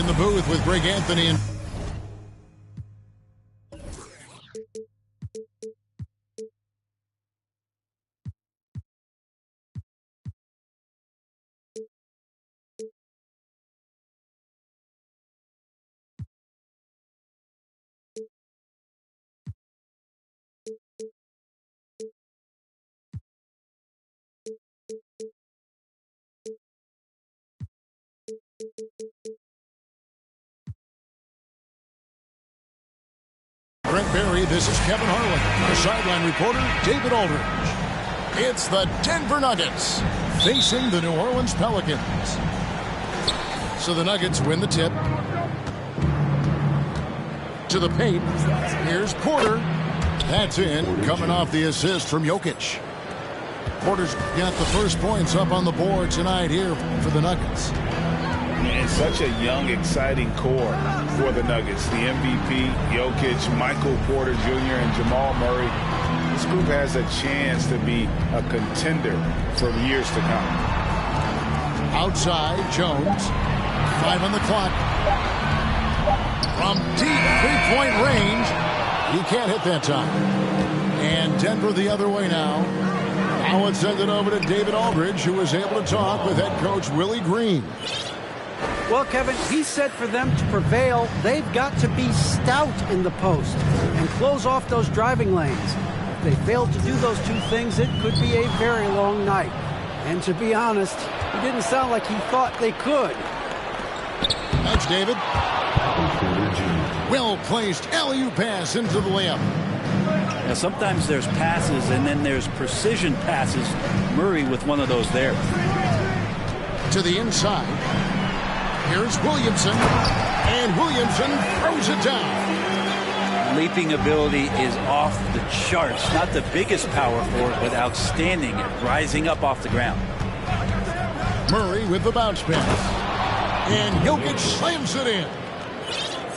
in the booth with Greg Anthony and Brent Barry. This is Kevin Harlan. Our sideline reporter, David Aldridge. It's the Denver Nuggets facing the New Orleans Pelicans. So the Nuggets win the tip. To the paint. Here's Porter. That's in, coming off the assist from Jokic. Porter's got the first points up on the board tonight here for the Nuggets. And such a young, exciting core for the Nuggets. The MVP, Jokic, Michael Porter Jr., and Jamal Murray. This group has a chance to be a contender for years to come. Outside, Jones. 5 on the clock. From deep three-point range. He can't hit that time. And Denver the other way now. Now let's send it over to David Aldridge, who was able to talk with head coach Willie Green. Well, Kevin, he said for them to prevail, they've got to be stout in the post and close off those driving lanes. If they fail to do those two things, it could be a very long night. And to be honest, it didn't sound like he thought they could. Thanks, David. Well-placed alley-oop pass into the layup. Now, sometimes there's passes and then there's precision passes. Murray with one of those there. To the inside. Here's Williamson. And Williamson throws it down. Leaping ability is off the charts. Not the biggest power forward, but outstanding at rising up off the ground. Murray with the bounce pass. And Jokic slams it in.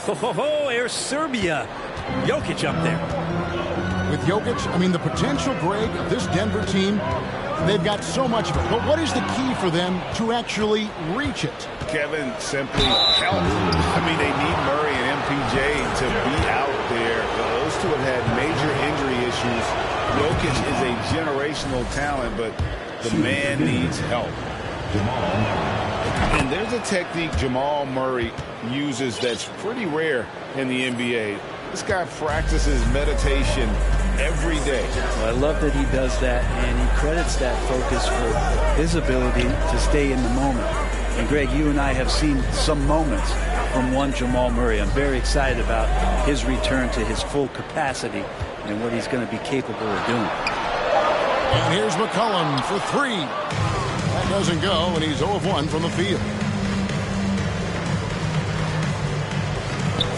Ho, Air Serbia. Jokic up there. With Jokic, I mean, the potential, Greg, of this Denver team, they've got so much of it. But what is the key for them to actually reach it? Kevin, simply help. I mean, they need Murray and MPJ to be out there. Those two have had major injury issues. Jokic is a generational talent, but the man needs help. And there's a technique Jamal Murray uses that's pretty rare in the NBA. This guy practices meditation every day. Well, I love that he does that, and he credits that focus for his ability to stay in the moment. And Greg, you and I have seen some moments from one Jamal Murray. I'm very excited about his return to his full capacity and what he's going to be capable of doing. And here's McCollum for 3. That doesn't go, and he's 0 of 1 from the field.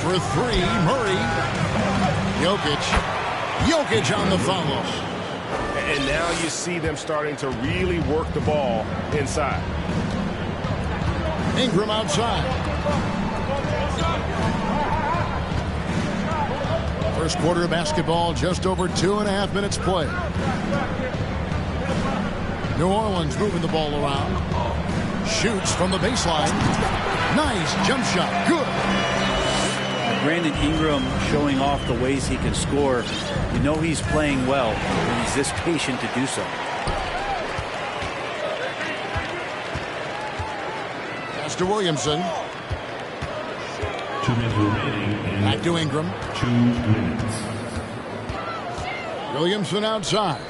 For 3, Murray. Jokic on the follow. And now you see them starting to really work the ball inside. Ingram outside. First quarter of basketball, just over 2.5 minutes played. New Orleans moving the ball around. Shoots from the baseline. Nice jump shot. Good. Brandon Ingram showing off the ways he can score. You know he's playing well when he's this patient to do so. Pass to Williamson. 2 minutes remaining. Back to Ingram. 2 minutes. Williamson outside.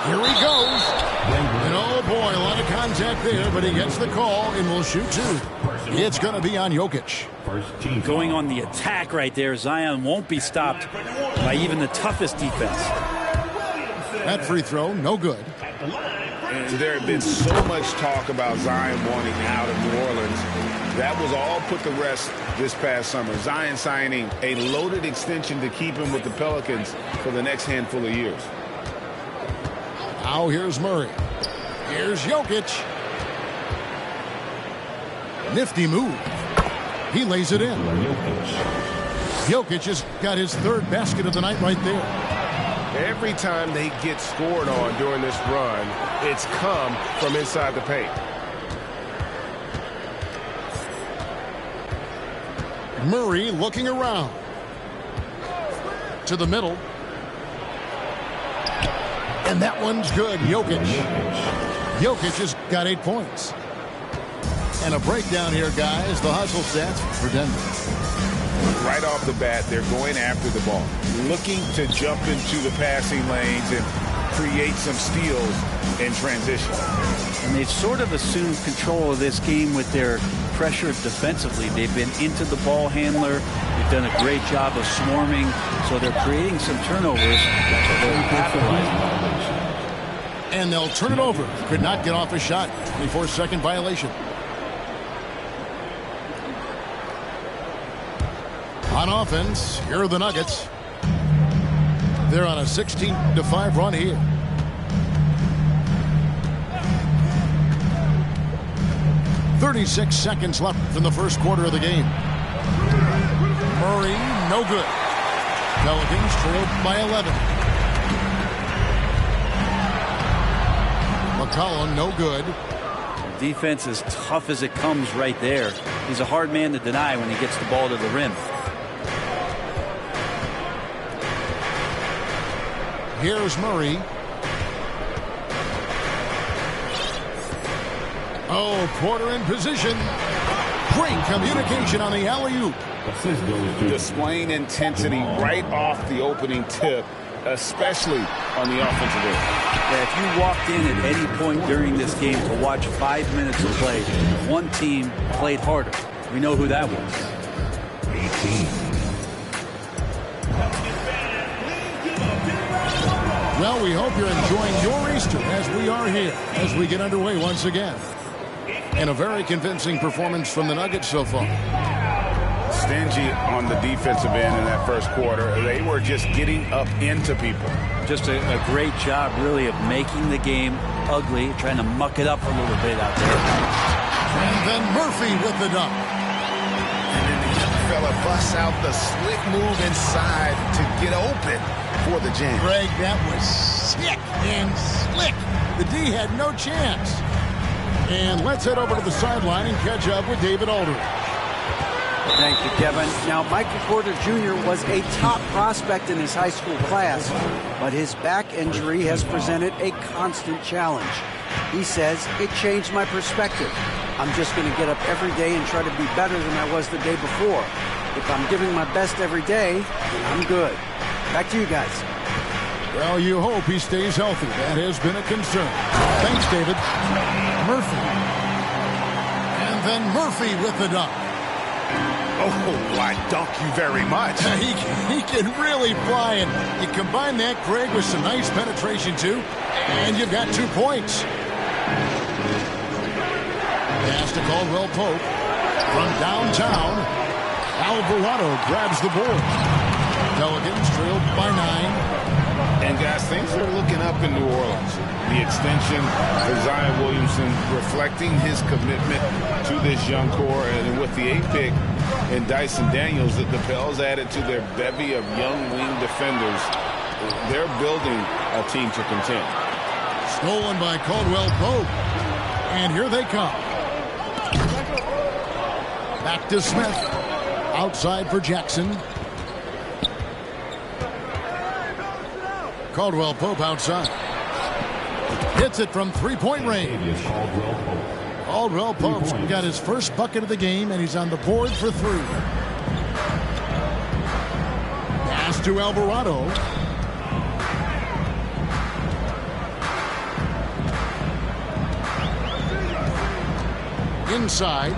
Here he goes. And oh boy, a lot of contact there, but he gets the call and will shoot 2. It's going to be on Jokic. Going on the attack right there. Zion won't be stopped by even the toughest defense. That free throw, no good. And there had been so much talk about Zion wanting out of New Orleans. That was all put to rest this past summer. Zion signing a loaded extension to keep him with the Pelicans for the next handful of years. Now here's Murray. Here's Jokic. Nifty move. He lays it in. Jokic has got his 3rd basket of the night right there. Every time they get scored on during this run, it's come from inside the paint. Murray looking around. To the middle. And that one's good. Jokic. Jokic has got 8 points. And a breakdown here, guys. The hustle stats for Denver. Right off the bat, they're going after the ball, looking to jump into the passing lanes and create some steals in transition. And they've sort of assumed control of this game with their pressure defensively. They've been into the ball handler. They've done a great job of swarming, so they're creating some turnovers. So they're capitalizing on those. And they'll turn it over. Could not get off a shot. 24-second violation. On offense, here are the Nuggets. They're on a 16-5 run here. "36 seconds left in the first quarter of the game. Murray, no good. Pelicans trailed by 11. McCollum, no good. Defense is tough as it comes right there. He's a hard man to deny when he gets the ball to the rim. Here's Murray. Oh, Porter in position. Great communication on the alley-oop. Assist goes to Displaying intensity right off the opening tip, especially on the offensive end. Yeah, if you walked in at any point during this game to watch 5 minutes of play, one team played harder. We know who that was. 18. Well, we hope you're enjoying your Easter as we are here, as we get underway once again. And a very convincing performance from the Nuggets so far. Stingy on the defensive end in that first quarter. They were just getting up into people. Just a great job, really, of making the game ugly, trying to muck it up a little bit out there. And then Murphy with the dunk. And then the young fella busts out the slick move inside to get open for the jam. Greg, that was sick and slick. The D had no chance. And let's head over to the sideline and catch up with David Aldridge. Thank you, Kevin. Now, Michael Porter Jr. was a top prospect in his high school class, but his back injury has presented a constant challenge. He says, "It changed my perspective. I'm just going to get up every day and try to be better than I was the day before. If I'm giving my best every day, then I'm good." Back to you guys. Well, you hope he stays healthy. That has been a concern. Thanks, David. Murphy. And then Murphy with the dunk. Oh, I dunk you very much. He can really fly, and you combine that, Greg, with some nice penetration, too, and you've got 2 points. Pass to Caldwell Pope. From downtown, Alvarado grabs the board. Pelicans trailed by 9. And, guys, things are looking up in New Orleans. The extension for Zion Williamson reflecting his commitment to this young core. And with the 8th pick and Dyson Daniels, that the Pels added to their bevy of young wing defenders, they're building a team to contend. Stolen by Caldwell Pope. And here they come. Back to Smith. Outside for Jackson. Caldwell Pope outside. Hits it from three-point range. Caldwell Pope's got his first bucket of the game, and he's on the board for 3. Pass to Alvarado. Inside.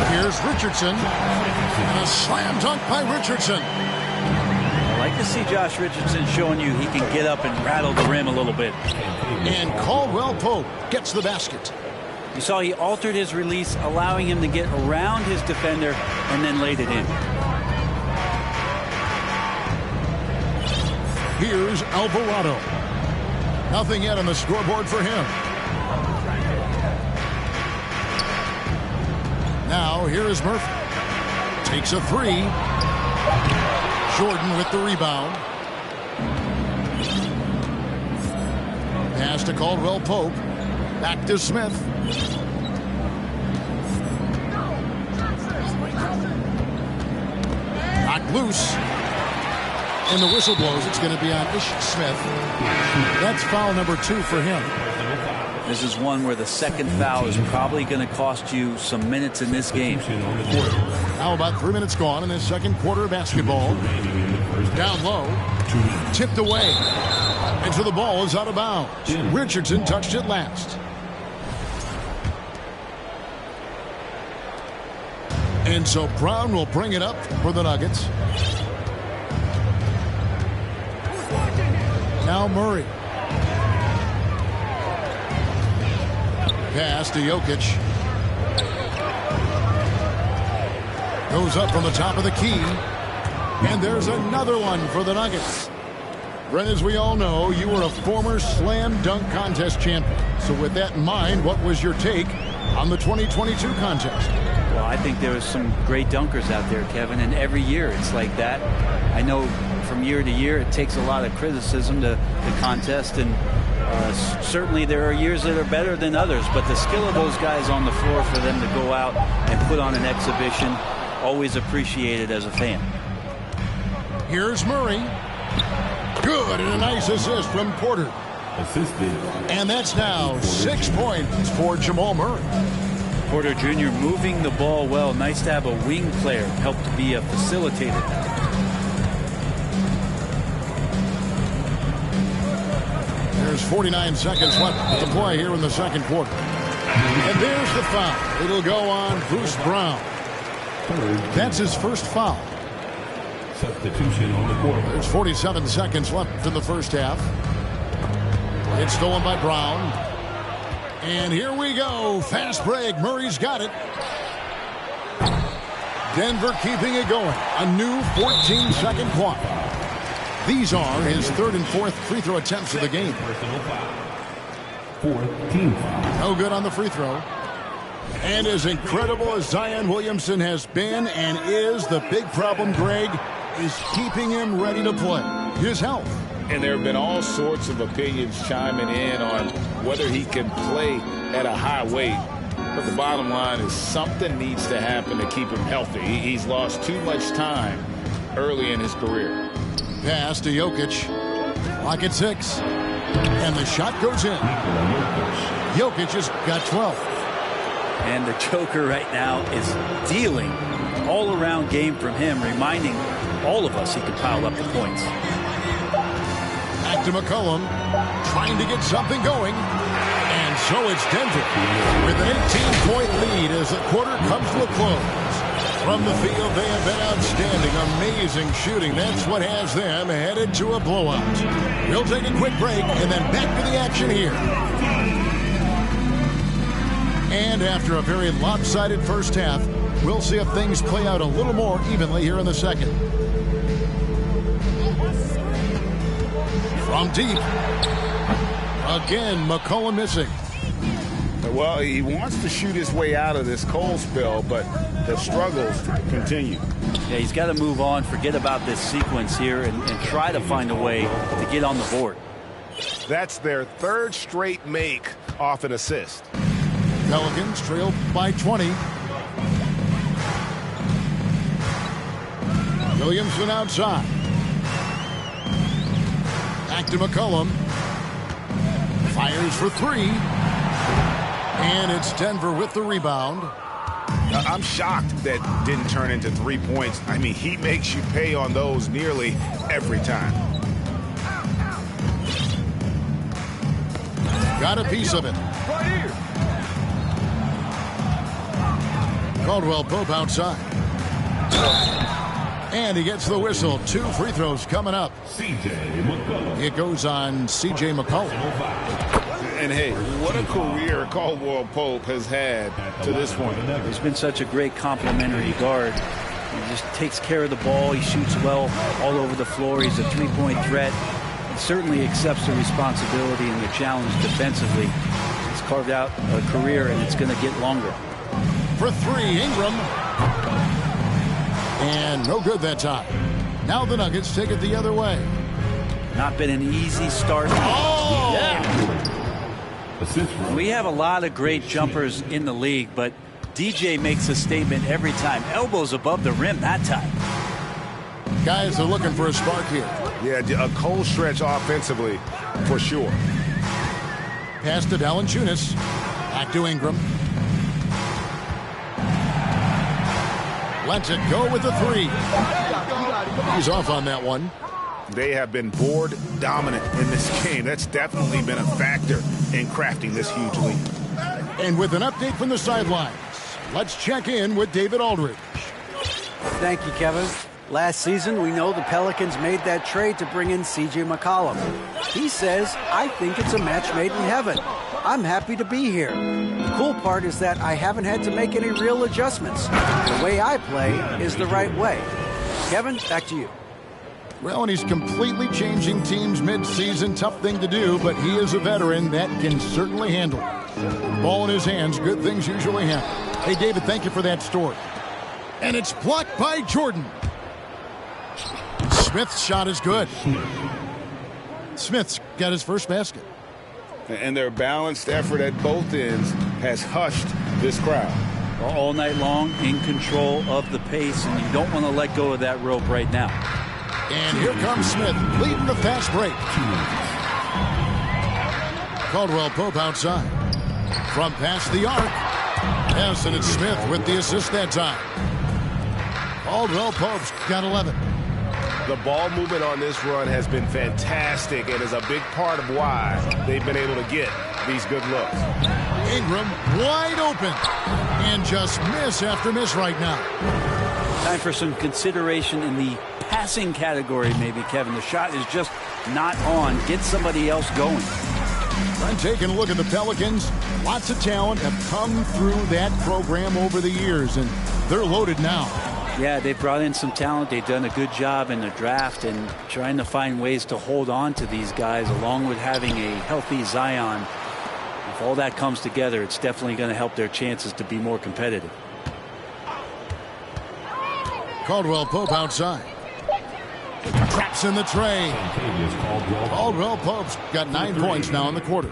Here's Richardson. And a slam dunk by Richardson. I like to see Josh Richardson showing you he can get up and rattle the rim a little bit. And Caldwell Pope gets the basket. You saw he altered his release, allowing him to get around his defender and then laid it in. Here's Alvarado. Nothing yet on the scoreboard for him. Now here is Murphy. Takes a 3. Jordan with the rebound. Pass to Caldwell Pope. Back to Smith. Knocked loose. And the whistle blows. It's going to be on Ish Smith. That's foul number 2 for him. This is one where the second foul is probably going to cost you some minutes in this game. Now about 3 minutes gone in this second quarter of basketball. Down low. Tipped away. And so the ball is out of bounds. Richardson touched it last. And so Brown will bring it up for the Nuggets. Now Murray. Pass to Jokic. Goes up from the top of the key. And there's another one for the Nuggets. Brent, as we all know, you were a former slam dunk contest champion. So with that in mind, what was your take on the 2022 contest? Well, I think there was some great dunkers out there, Kevin, and every year it's like that. I know from year to year it takes a lot of criticism to the contest, and certainly there are years that are better than others, but the skill of those guys on the floor for them to go out and put on an exhibition, always appreciated as a fan. Here's Murray. Good, and a nice assist from Porter. Assisted. And that's now 6 points for Jamal Murray. Porter Jr. moving the ball well. Nice to have a wing player help to be a facilitator. There's 49 seconds left to play here in the second quarter. And there's the foul. It'll go on Bruce Brown. That's his first foul. Substitution on the court. There's 47 seconds left in the first half. It's stolen by Brown. And here we go. Fast break. Murray's got it. Denver keeping it going. A new 14-second clock. These are his third and fourth free throw attempts of the game. Fourth team foul. No good on the free throw. And as incredible as Zion Williamson has been and is, the big problem, Greg, is keeping him ready to play. His health. And there have been all sorts of opinions chiming in on whether he can play at a high weight. But the bottom line is something needs to happen to keep him healthy. He's lost too much time early in his career. Pass to Jokic. Clock at 6. And the shot goes in. Jokic has got 12. And the Joker right now is dealing all-around game from him, reminding all of us he can pile up the points. Back to McCollum, trying to get something going. And so it's Denver with an 18-point lead as the quarter comes to a close. From the field, they have been outstanding, amazing shooting. That's what has them headed to a blowout. We'll take a quick break and then back to the action here. And after a very lopsided first half, we'll see if things play out a little more evenly here in the second. From deep. Again, McCollum missing. Well, he wants to shoot his way out of this cold spell, but the struggles continue. Yeah, he's got to move on, forget about this sequence here, and try to find a way to get on the board. That's their third straight make off an assist. Pelicans trail by 20. Williamson outside. Back to McCollum. Fires for 3. And it's Denver with the rebound. I'm shocked that didn't turn into 3 points. I mean, he makes you pay on those nearly every time. Got a piece of it. Caldwell Pope outside. And he gets the whistle. 2 free throws coming up. C.J. McCollum. It goes on C.J. McCollum. And hey, what a career Caldwell Pope has had to this point. He's been such a great complementary guard. He just takes care of the ball. He shoots well all over the floor. He's a three-point threat. He certainly accepts the responsibility and the challenge defensively. He's carved out a career, and it's going to get longer. For 3, Ingram. And no good that time. Now the Nuggets take it the other way. Not been an easy start. Oh! Yeah. Assist. We have a lot of great jumpers in the league, but DJ makes a statement every time. Elbows above the rim that time. Guys are looking for a spark here. Yeah, a cold stretch offensively, for sure. Pass to Valanciunas. Back to Ingram. Lets it go with the three. He's off on that one. They have been board dominant in this game. That's definitely been a factor in crafting this huge lead. And with an update from the sidelines, let's check in with David Aldridge. Thank you, Kevin. Last season, we know the Pelicans made that trade to bring in C.J. McCollum. He says, I think it's a match made in heaven. I'm happy to be here. The cool part is that I haven't had to make any real adjustments. The way I play is the right way. Kevin, back to you. Well, and he's completely changing teams mid-season. Tough thing to do, but he is a veteran that can certainly handle it. Ball in his hands, good things usually happen. Hey, David, thank you for that story. And it's blocked by Jordan. Smith's shot is good. Smith's got his first basket. And their balanced effort at both ends has hushed this crowd. All night long, in control of the pace, and you don't want to let go of that rope right now. And here comes Smith, leading the fast break. Caldwell Pope outside. From past the arc. Yes, and it's Smith with the assist that time. Caldwell Pope's got 11. The ball movement on this run has been fantastic and is a big part of why they've been able to get these good looks. Ingram wide open. And just miss after miss right now. Time for some consideration in the passing category, maybe, Kevin. The shot is just not on. Get somebody else going. I'm taking a look at the Pelicans. Lots of talent have come through that program over the years, and they're loaded now. Yeah, they've brought in some talent. They've done a good job in the draft and trying to find ways to hold on to these guys, along with having a healthy Zion. If all that comes together, it's definitely going to help their chances to be more competitive. Caldwell Pope outside. Traps in the tray. Caldwell Pope's got 9 points now in the quarter.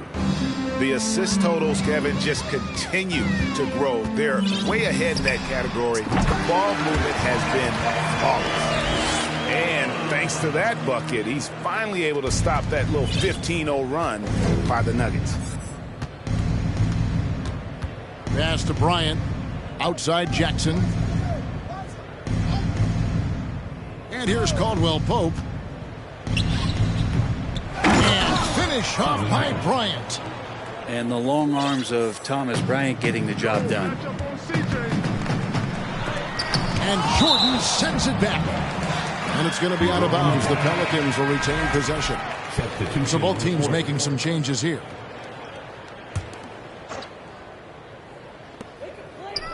The assist totals, Kevin, just continue to grow. They're way ahead in that category. Ball movement has been flawless. And thanks to that bucket, he's finally able to stop that little 15-0 run by the Nuggets. Pass to Bryant. Outside Jackson. And here's Caldwell Pope. And finish off by Bryant. And the long arms of Thomas Bryant getting the job done. And Jordan sends it back. And it's going to be out of bounds. The Pelicans will retain possession. So both teams making some changes here.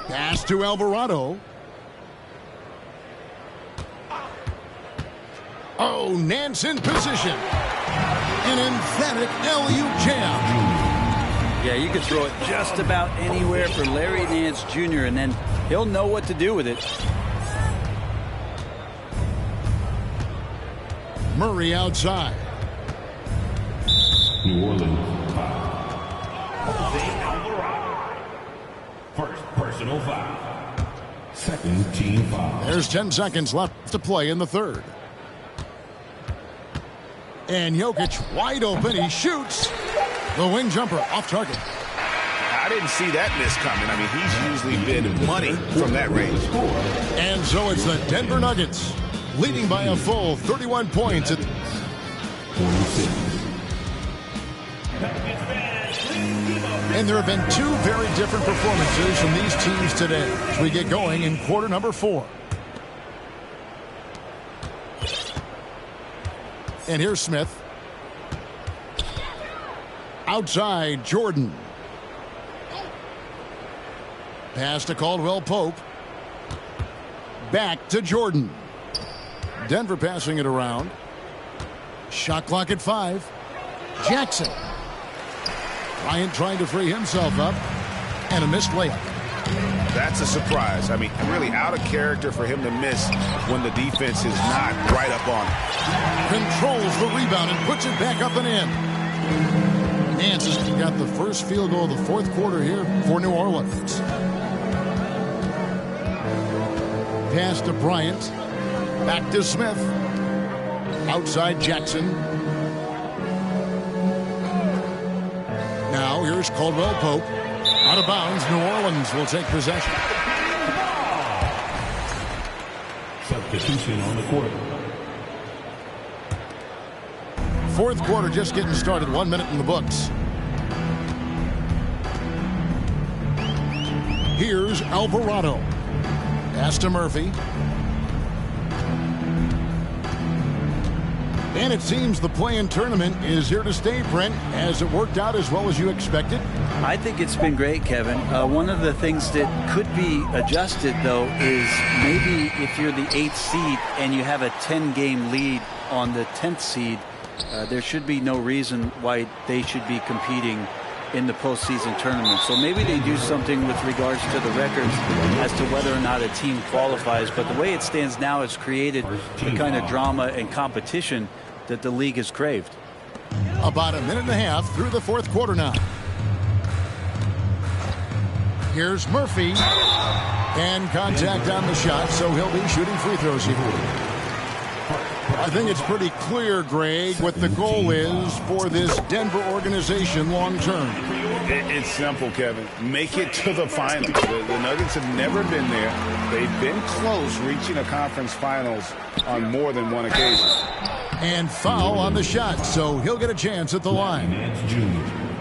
Pass to Alvarado. Oh, Nance in position. An emphatic alley-oop jam. Yeah, you could throw it just about anywhere for Larry Nance Jr., and then he'll know what to do with it. Murray outside. New Orleans foul. Jose Alvarado. First personal foul. Second team foul. There's 10 seconds left to play in the third. And Jokic wide open. He shoots. The wing jumper off target. I didn't see that miss coming. I mean, he's usually been money from that range. And so it's the Denver Nuggets leading by a full 31 points. And there have been two very different performances from these teams today as we get going in quarter number 4. And here's Smith. Outside, Jordan. Pass to Caldwell Pope. Back to Jordan. Denver passing it around. Shot clock at 5. Jackson. Bryant trying to free himself up. And a missed layup. That's a surprise. I mean, really out of character for him to miss when the defense is not right up on him. Controls the rebound and puts it back up and in. Nance has got the first field goal of the fourth quarter here for New Orleans. Pass to Bryant. Back to Smith. Outside Jackson. Now here's Caldwell Pope. Out of bounds. New Orleans will take possession. Substitution on the court. Fourth quarter just getting started. 1 minute in the books. Here's Alvarado. Pass to Murphy. And it seems the play-in tournament is here to stay, Brent. Has it worked out as well as you expected? I think it's been great, Kevin. One of the things that could be adjusted, though, is maybe if you're the 8th seed and you have a 10-game lead on the 10th seed, there should be no reason why they should be competing in the postseason tournament. So maybe they do something with regards to the records as to whether or not a team qualifies. But the way it stands now, it's created the kind of drama and competition that the league has craved. About a minute and a half through the fourth quarter now. Here's Murphy. And contact on the shot, so he'll be shooting free throws here. I think it's pretty clear, Greg, what the goal is for this Denver organization long term. It's simple, Kevin. Make it to the finals. The Nuggets have never been there. They've been close reaching a conference finals on more than one occasion. And foul on the shot, so he'll get a chance at the line.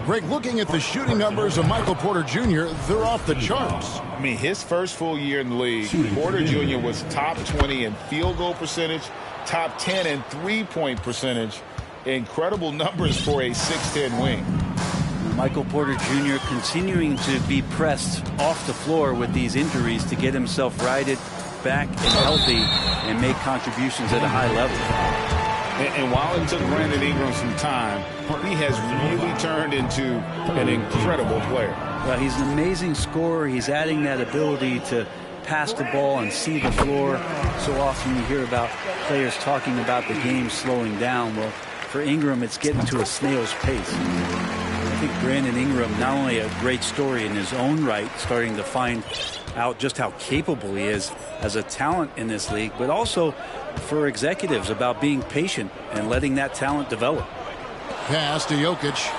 Greg, looking at the shooting numbers of Michael Porter Jr., they're off the charts. I mean, his first full year in the league, Porter Jr. was top 20 in field goal percentage, top 10 in three-point percentage. Incredible numbers for a 6'10 wing. Michael Porter Jr. continuing to be pressed off the floor with these injuries to get himself righted back and healthy and make contributions at a high level. And while it took Brandon Ingram some time, he has really turned into an incredible player. Well, he's an amazing scorer. He's adding that ability to pass the ball and see the floor. So often you hear about players talking about the game slowing down. Well, for Ingram, it's getting to a snail's pace. I think Brandon Ingram, not only a great story in his own right, starting to find out just how capable he is as a talent in this league, but also for executives about being patient and letting that talent develop. Pass to Jokic.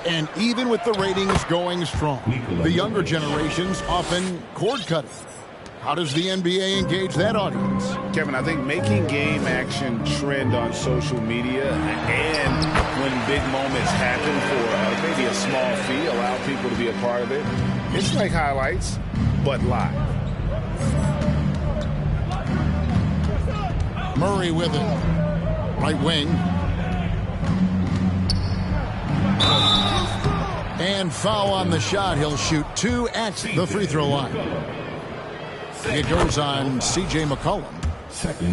And even with the ratings going strong, the younger generations often cord cutting. How does the NBA engage that audience? Kevin, I think making game action trend on social media and when big moments happen for maybe a small fee, allow people to be a part of it. It's like highlights, but live. Murray with it. Right wing. And foul on the shot. He'll shoot 2 at the free throw line. It goes on C.J. McCollum.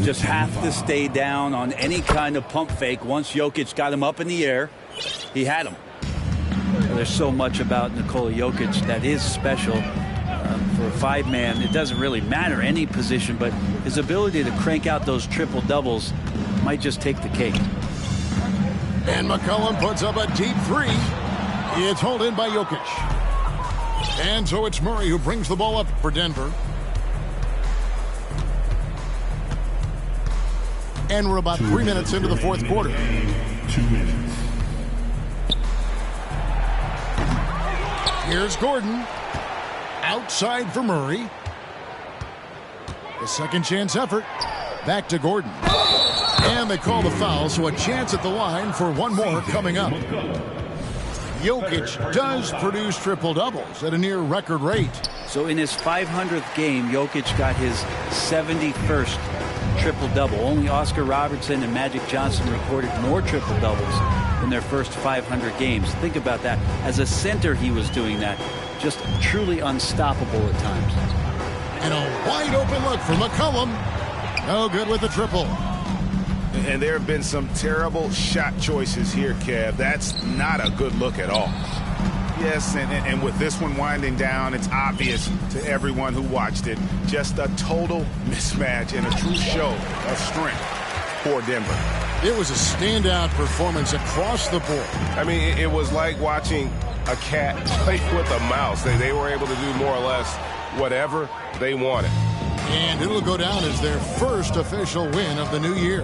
Just have to stay down on any kind of pump fake. Once Jokic got him up in the air, he had him. There's so much about Nikola Jokic that is special. For a 5-man, it doesn't really matter any position, but his ability to crank out those triple doubles might just take the cake. And McCollum puts up a deep 3. It's hauled in by Jokic. And so it's Murray who brings the ball up for Denver. And we're about 3 minutes into the fourth quarter. 2 minutes. Here's Gordon. Outside for Murray. The second chance effort. Back to Gordon. And they call the foul, so a chance at the line for one more coming up. Jokic does produce triple doubles at a near record rate. So in his 500th game, Jokic got his 71st triple-double. Only Oscar Robertson and Magic Johnson recorded more triple-doubles in their first 500 games. Think about that. As a center, he was doing that. Just truly unstoppable at times. And a wide-open look for McCollum. No good with the triple. And there have been some terrible shot choices here, Kev. That's not a good look at all. Yes, and with this one winding down, it's obvious to everyone who watched it. Just a total mismatch and a true show of strength for Denver. It was a standout performance across the board. I mean, it was like watching a cat play with a mouse. They were able to do more or less whatever they wanted. And it'll go down as their first official win of the new year.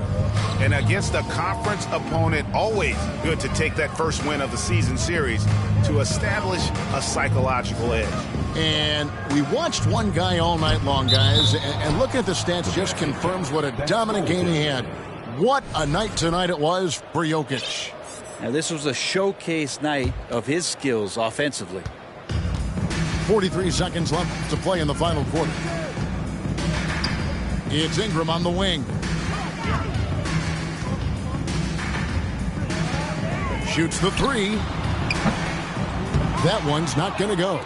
And against a conference opponent, always good to take that first win of the season series to establish a psychological edge. And we watched one guy all night long, guys, and looking at the stats just confirms what a dominant game he had. What a night tonight it was for Jokic. Now, this was a showcase night of his skills offensively. 43 seconds left to play in the final quarter. It's Ingram on the wing. Shoots the three. That one's not going to go.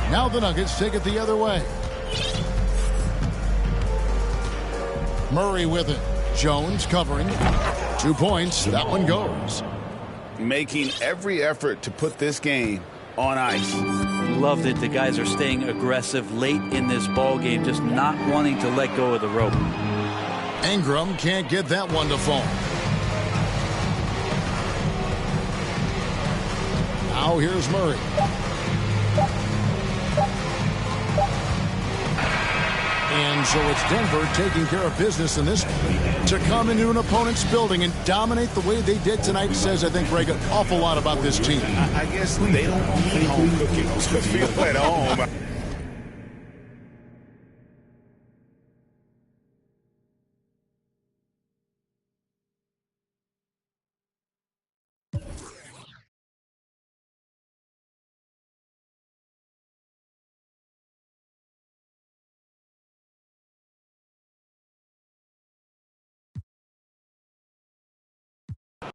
Now the Nuggets take it the other way. Murray with it. Jones covering. 2 points. That one goes. Making every effort to put this game on ice. Loved it. The guys are staying aggressive late in this ball game, just not wanting to let go of the rope. Ingram can't get that one to fall. Now here's Murray. And so it's Denver taking care of business in this one. To come into an opponent's building and dominate the way they did tonight says, I think, Greg, an awful lot about this team. I guess they don't need home cooking to feel at home.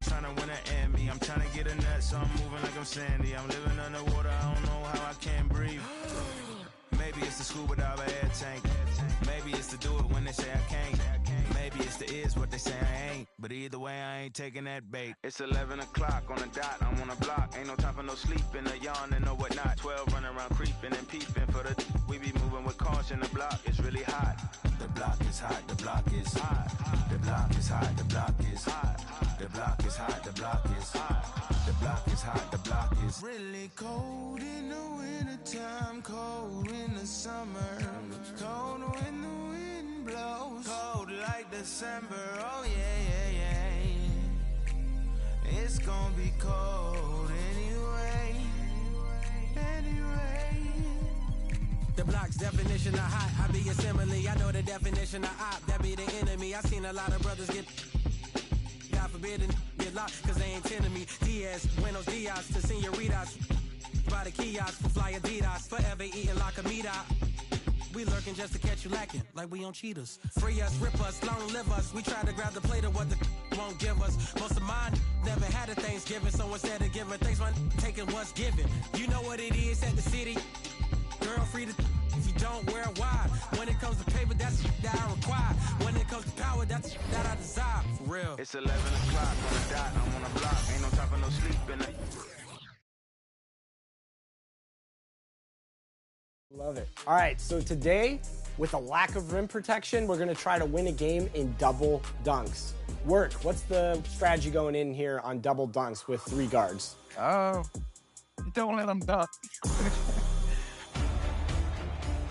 Tryna win an Emmy, I'm tryna get a nut, so I'm moving like I'm Sandy. I'm living underwater, I don't know how I can't breathe. Maybe it's the scuba dive air tank. Maybe it's to do it when they say I can't. Maybe it's the is what they say I ain't. But either way, I ain't taking that bait. It's 11 o'clock on the dot, I'm on a block. Ain't no time for no sleeping, or yawning, or whatnot. 12 running around creeping and peeping for the we be moving with caution. The block is really hot. The block is hot, the block is hot. The block is hot, the block is hot. The block is hot, the block is hot. The block is hot, the block is really cold in the wintertime, cold in the summer, cold when the wind blows, cold like December, oh yeah, yeah, yeah. It's gonna be cold anyway, anyway. The block's definition of hot, I be a simile, I know the definition of op, that be the enemy. I seen a lot of brothers get God forbid get locked, cause they ain't tending me. Diaz, Buenos Dias to senoritas. By the kiosk for fly Adidas. Forever eating like a meat out. We lurking just to catch you lacking, like we on cheaters. Free us, rip us, long live us. We try to grab the plate of what the won't give us. Most of mine never had a Thanksgiving, so instead of giving thanks, man, taking what's given. You know what it is at the city. Girl free to if you don't wear it wide. When it comes to paper, that's that I require. When it comes to power, that's that I desire. For real. It's 11 o'clock on the dot. I'm on a block. Ain't no time for no sleeping. Love it. All right, so today, with a lack of rim protection, we're going to try to win a game in double dunks. Work, what's the strategy going in here on double dunks with 3 guards? Don't let them dunk.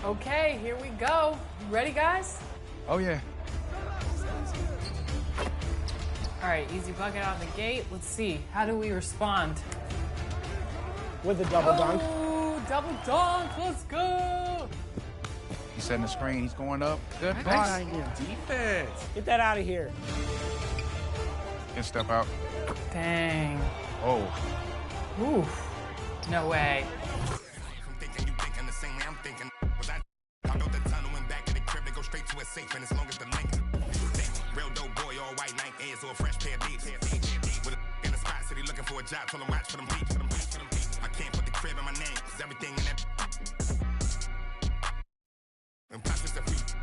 Okay, here we go. You ready, guys? Oh, yeah. All right, easy bucket out of the gate. Let's see. How do we respond? With a double dunk. Oh, double dunk. Let's go. He's setting the screen. He's going up. Good Nice. pass. Defense. Get that out of here. Can step out. Dang. Oh. Oof. No way. Safe and as long as the link real dope boy, all white Nike Airs or a fresh pair of beats with a in the spot city looking for a job, told him watch for them beats. I can't put the crib in my name cause everything in that and process the feet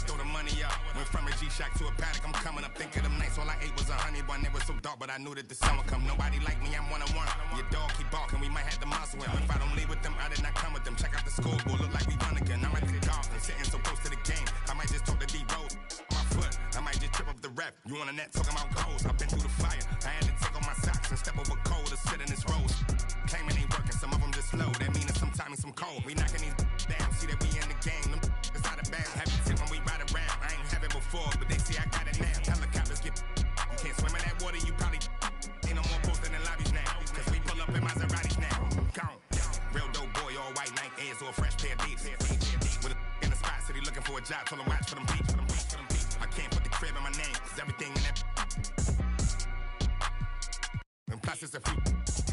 throw the money up went from a G-Shock to a paddock. I'm coming up think of them nights all I ate was a honey bun. It was so dark but I knew that the sun would come. Nobody like me, I'm one-on-one. Your dog keep barking, we might have to muscle him. If I don't leave with them, I did not come with them. Check out the scoreboard, look like we run again. I'm at the golf and sitting so close to the game. I might just talk to D-Rose my foot. I might just trip up the rep. You on the net talking about goals. I've been through the fire. I had to take off my socks and step over cold to sit in this rose. Claiming ain't working, some of them just slow. That mean that some tie me some cold. We knocking these down, see that we in the game. Them it's out of bounds. Heavy tip when we ride around. I ain't have it before, but they see I got it now. Helicopters get. You can't swim in that water, you probably ain't no more posting in lobbies now. Cause we pull up in Maseratis now. Come on. Real dope boy, all white Nike Airs or a fresh pair of beats. With a in the spot, city looking for a job. Told him watch for them beats. I can't put the crib in my name, cause everything in that. And plus it's a few.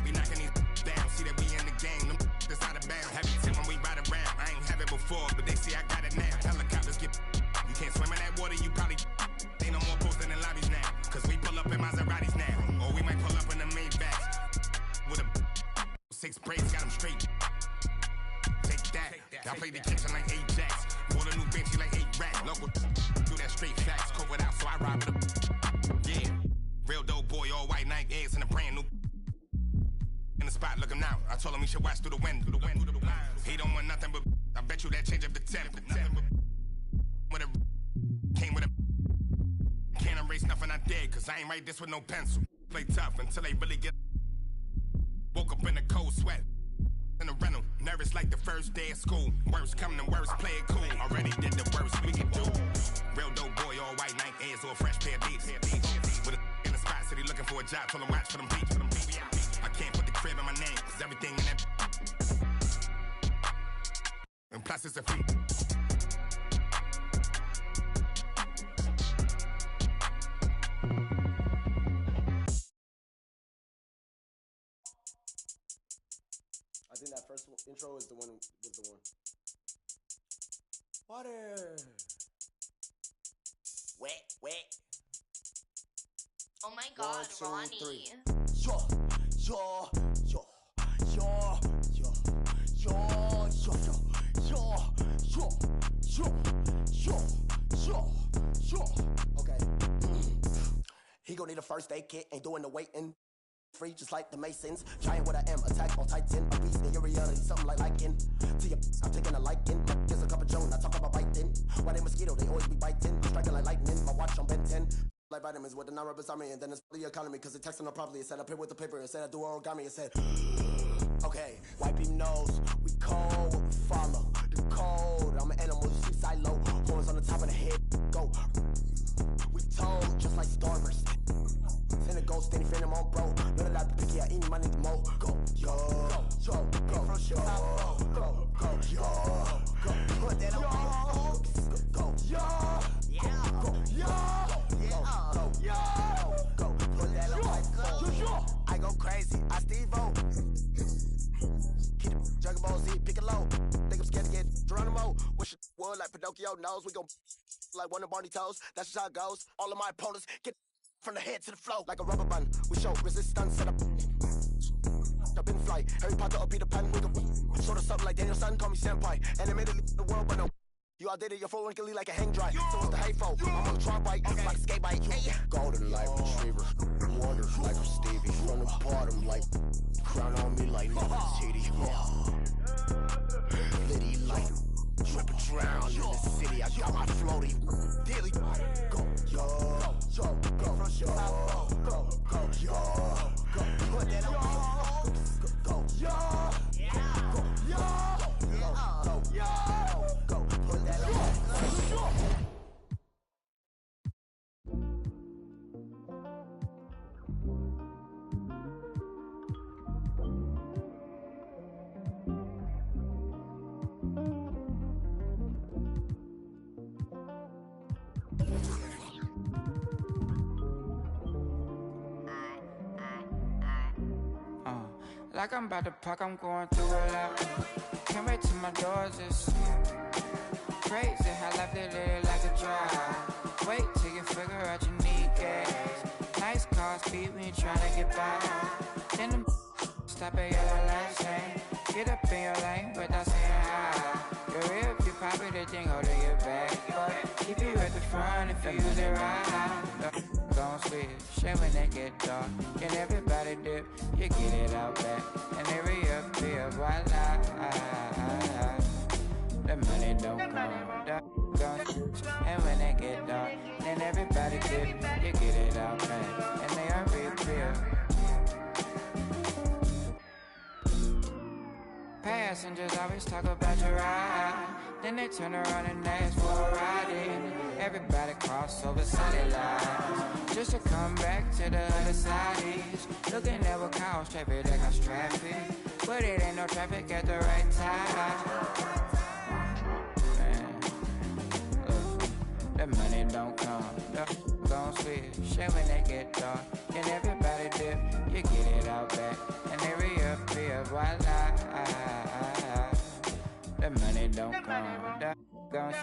We knocking these down, see that we in the game. Them it's out of bounds. Heavy tip when we ride around. I ain't have it before, but they see I got it now. Helicopters get. You can't swim in that water, you probably ain't no more posting in lobbies now. Cause we pull up in Maseratis now. Or we might pull up in the Maybachs. With a 6 braids, got them straight. Take that. Y'all play the kitchen like Ajax. Bought a new Bentley like 8 racks. Local do that straight facts. Covered out, so I ride with a. Yeah. Real dope boy, all white Nike Airs and a brand new. In the spot, look him now. I told him he should watch through the window. He don't want nothing but. I bet you that change up the temp. With a. Came with a. Can't erase nothing I did, cause I ain't write this with no pencil. Play tough until they really get. Woke up in a cold sweat. In a rental, nervous like the first day of school. Worst come to worst, play it cool. Already did the worst we could do. Real dope boy, all white Nike Airs or a fresh pair of beats. With a in the spot, city looking for a job. Told him watch for them beats. I can't put the crib in my name, cause everything in that. And plus it's a few. I think that first intro is the one. Water. Wet. Oh my God, 1, 2, Ronnie. 3. Yo. Okay. He gon' need a first aid kit, ain't doing the waiting. Free just like the Masons. Giant with an M, attack on Titan. A beast in your reality, something like liking. To your I'm taking a liking. Here's a cup of Joe, I talk about biting. Why they mosquito, they always be biting. Striking like lightning, my watch on Ben 10. Like vitamins with the non-rubber army, and then it's the economy, cause it texting up properly. It said I pay with the paper, it said I do origami, it said okay, wipe your nose, we cold, we follow the code. I'm an animal, you see silo, horns on the top of the head, go. We told, just like starburst. Send a ghost, any fan on bro. None of that picky, I eat money to mo. Go. From Chicago, go. Put that on my go. Go. Put that on my phone. I go crazy, I Steve-O. Keep the Dragon Ball Z, pick it low. Think I'm scared to get Geronimo. Wish it would like Pinocchio knows. We gon' like one of Barney toes. That's just how it goes. All of my opponents get from the head to the flow. Like a rubber band, we show resistance. Set up in flight. Harry Potter or Peter Pan. We gon' sort of something like Daniel Son. Call me senpai. Animated the world, but no. You outdated your phone wrinkly like a hang dry. So it's the hayfo. I'm on the trunk bike, like a skate bike. Hey. Golden light retriever. Water like a Stevie. From the bottom, like crown on me like Titty. Liddy like tripping drown in the city. I got my floaty daily. Go. From Chicago. Go. Put that on my go. Go. Put that on my Like I'm about to pack, I'm going through a lot. Can't wait till my doors is crazy how life they live like a drive. Wait till you figure out you need gas. Nice cars, speed, we ain't trying to get by. Then the stop at your last lane. Get up in your lane without saying hi. You're real, if you pop it, they think hold your back. But keep you at the front if you use it right. Don't switch, shit when they get dark. Can everybody dip? You get it out back. And every up here, voila. The money don't come. And when they get dark, then everybody dip. You get it out back. And they are real. Passengers always talk about your ride. Then they turn around and ask for a ride in. Everybody cross over city lines just to come back to the other side. Is looking at what cause traffic that cause traffic, but it ain't no traffic at the right time. Man, look, the money don't come, don't switch. Share when they get dark, and everybody dip. You get it out back, and they reappear. Voila. The money don't come, don't.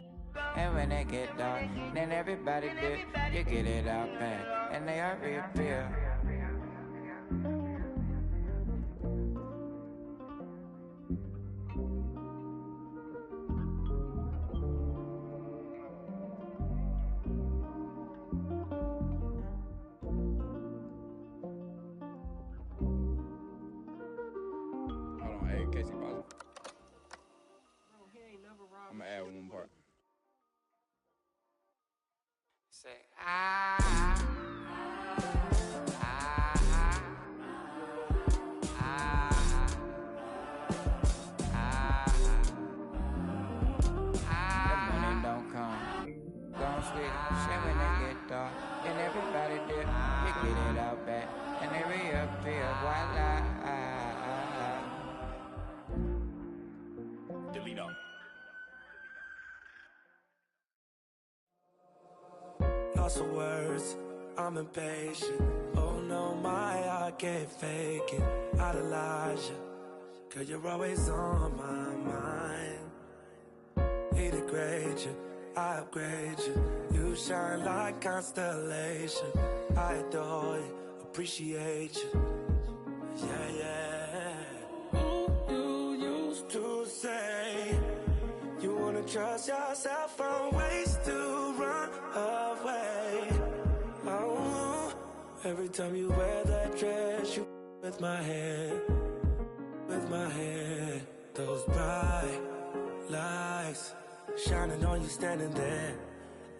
And when they get dark, then everybody dip. You get it out back, and they reappear. Hold on, hey, Casey, pause. I'm gonna add one part. Say, ah. And everybody dip, you get it out back, and they reappear, voila. Delete all. Lost for words, I'm impatient. Oh no, my heart can't fake it. Idolize you, cause you're always on my mind. He degrade you, I upgrade you. You shine like constellation. I adore you, appreciate you. Yeah, yeah. Ooh, you used to say you wanna trust yourself from ways to run away. Oh, every time you wear that dress, you with my head, with my head. Those bright lights shining on you standing there.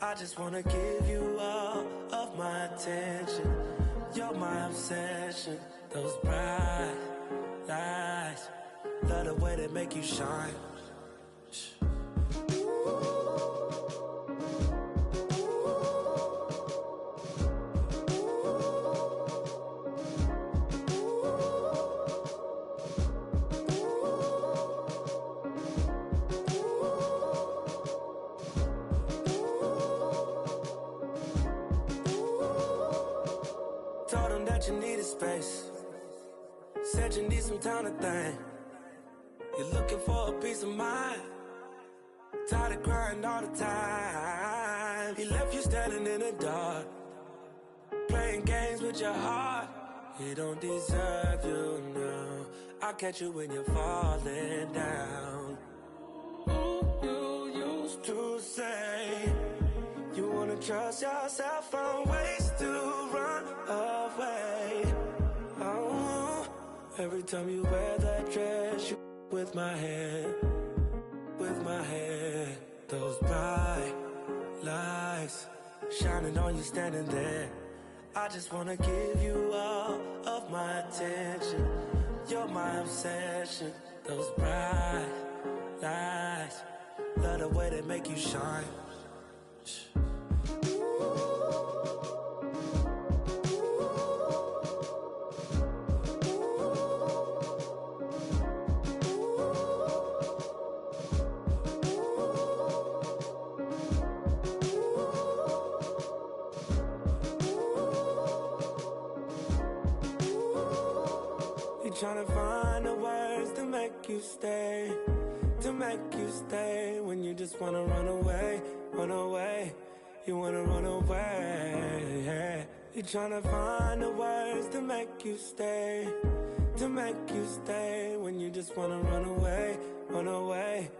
I just wanna give you all of my attention. You're my obsession. Those bright lights, love the way they make you shine. Told them that you needed space. Said you need some time to think. You're looking for a peace of mind. Tired of crying all the time. He left you standing in the dark, playing games with your heart. He don't deserve you now. I'll catch you when you're falling down. Ooh, you used to say you wanna trust yourself from ways to run away. Oh, every time you wear that dress, you with my head, with my head. Those bright lights shining on you standing there. I just wanna give you all of my attention. You're my obsession. Those bright lights, love the way they make you shine. Trying to find the words to make you stay, to make you stay when you just wanna run away, run away. You wanna run away. You're trying to find the words to make you stay, to make you stay when you just wanna run away, run away.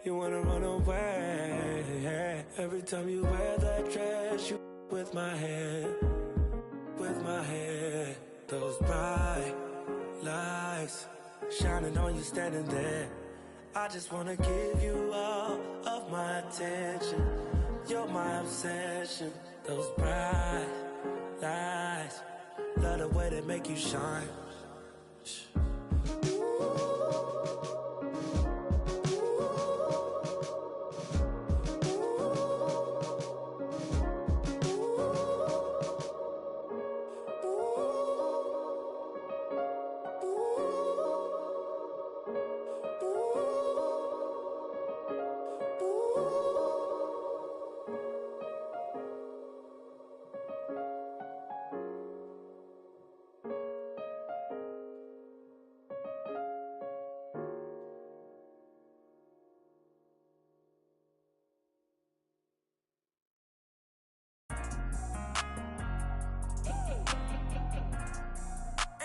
You wanna run away. Every time you wear that dress, you with my head, with my head. Those bright lights shining on you standing there. I just wanna give you all of my attention. You're my obsession. Those bright lights, love the way they make you shine.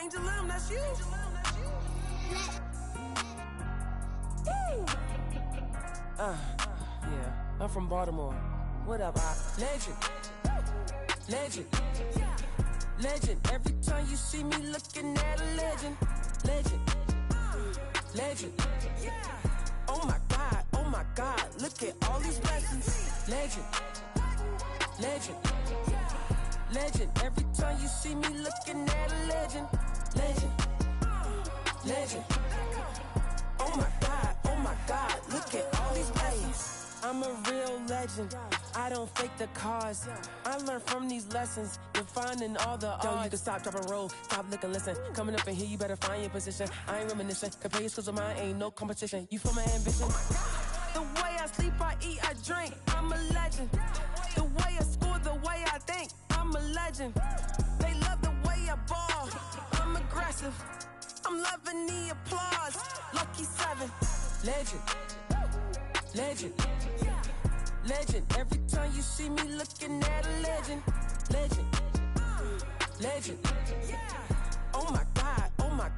Angel Lim, that's you. Woo. Yeah, I'm from Baltimore. What up, legend, legend, legend. Every time you see me looking at a legend, legend, legend. Oh my God, look at all these blessings. Legend, legend, legend. Every time you see me looking at a legend, legend, legend. Oh my God, look at all these blessings. I'm a real legend. I don't fake the cause. I learned from these lessons. You're finding all the odds. Yo, you can stop, drop, and roll. Stop, look, and listen. Coming up in here, you better find your position. I ain't reminiscing. Compare your skills with mine, ain't no competition. You feel my ambition? The way I sleep, I eat, I drink. I'm a legend. The way I score, the way I think. I'm a legend. They love the way I ball. I'm aggressive. I'm loving the applause. Lucky 7. Legend. Legend. Legend. Every time you see me looking at a legend. Legend. Legend. Oh my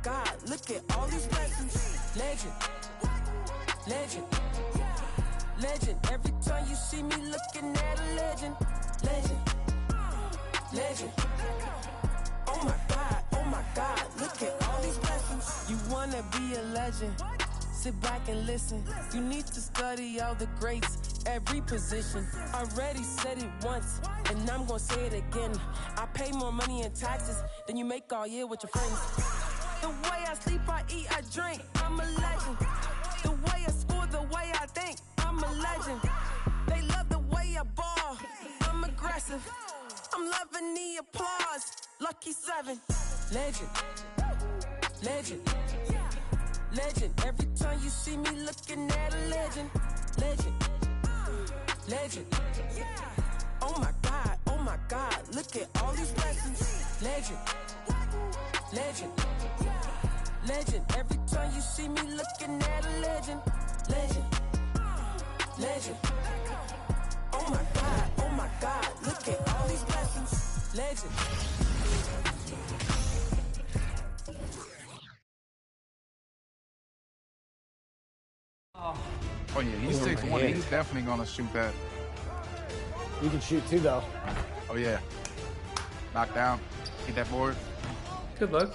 God, look at all these blessings. Legend. Legend. Legend. Every time you see me looking at a legend. Legend. Legend. Oh my God, look at all these blessings. You wanna be a legend? Sit back and listen. You need to study all the greats, every position. Already said it once, and I'm gonna say it again. I pay more money in taxes than you make all year with your friends. The way I sleep, I eat, I drink. I'm a legend. The way I score, the way I think. I'm a legend. They love the way I ball. I'm aggressive. I'm loving the applause. Lucky 7. Legend. Legend. Legend. Every time you see me looking at a legend. Legend. Legend. Oh my God, look at all these blessings. Legend. Legend. Legend. Every time you see me looking at a legend. Legend. Legend. Oh my God, look at all these blessings. Legend. Oh yeah, he's 6'1". He's definitely gonna shoot that. You can shoot too, though. Oh yeah. Knock down. Hit that board. Good luck.